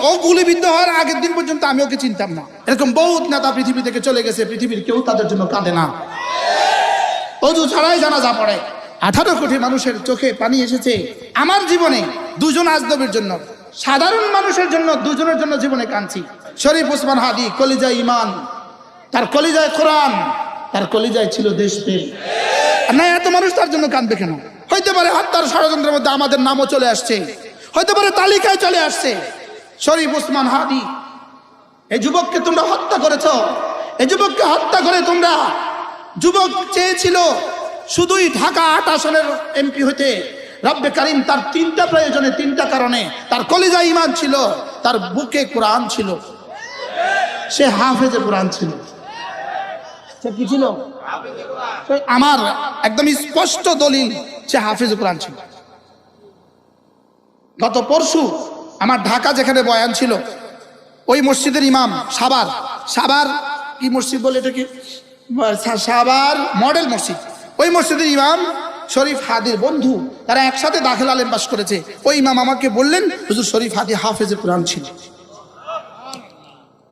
ও গুলিবিদ্ধ হওয়ার আগের দিন পর্যন্ত আমি ওকে চিনতাম না। এরকম বহুত নেতা পৃথিবী থেকে চলে গেছে, পৃথিবীর কেউ তাদের জন্য কাঁদে না, অজু ছাড়াই জানাজা পড়ে। 18 কোটি মানুষের চোখে পানি এসেছে। আমার জীবনে দুজন আজনবীর জন্য, সাধারণ মানুষের জন্য দুজনের জন্য জীবনে কাঁদছি। শরীফ ওসমান হাদি, কলিজায় ইমান, তার কলিজায় কোরআন, তার কলিজায় ছিল দেশপ্রেম। না, এত মানুষ তার জন্য কাঁদবে কেন? হইতে পারে হত্যার ষড়যন্ত্রের মধ্যে আমাদের নামও চলে আসছে, হইতে পারে তালিকায় চলে আসছে। শরীফ ওসমান হাদি, এই যুবককে তোমরা হত্যা করেছ। এই যুবককে হত্যা করে তোমরা, যুবক চেয়েছিল শুধুই ঢাকা 8 আসনের এমপি হইতে। রব্বে কারিম তার 3টা প্রয়োজনে, 3টা কারণে। তার কলিজায় ঈমান ছিল, তার বুকে কোরআন ছিল, সে হাফেজে কোরআন ছিল। সে কি ছিল? আমার একদম স্পষ্ট দলিল, সে হাফেজে কোরআন ছিল। গত পরশু আমার ঢাকা যেখানে বয়ান ছিল, ওই মসজিদের ইমাম, সাবার কি মসজিদ বলে এটাকে, সাবার মডেল মসজিদ, ওই মসজিদের ইমাম শরীফ হাদির বন্ধু, তারা একসাথে দাখিল আলেম পাস করেছে। ওই ইমাম আমাকে বললেন, হুজুর শরীফ হাদি হাফেজে কোরআন ছিল।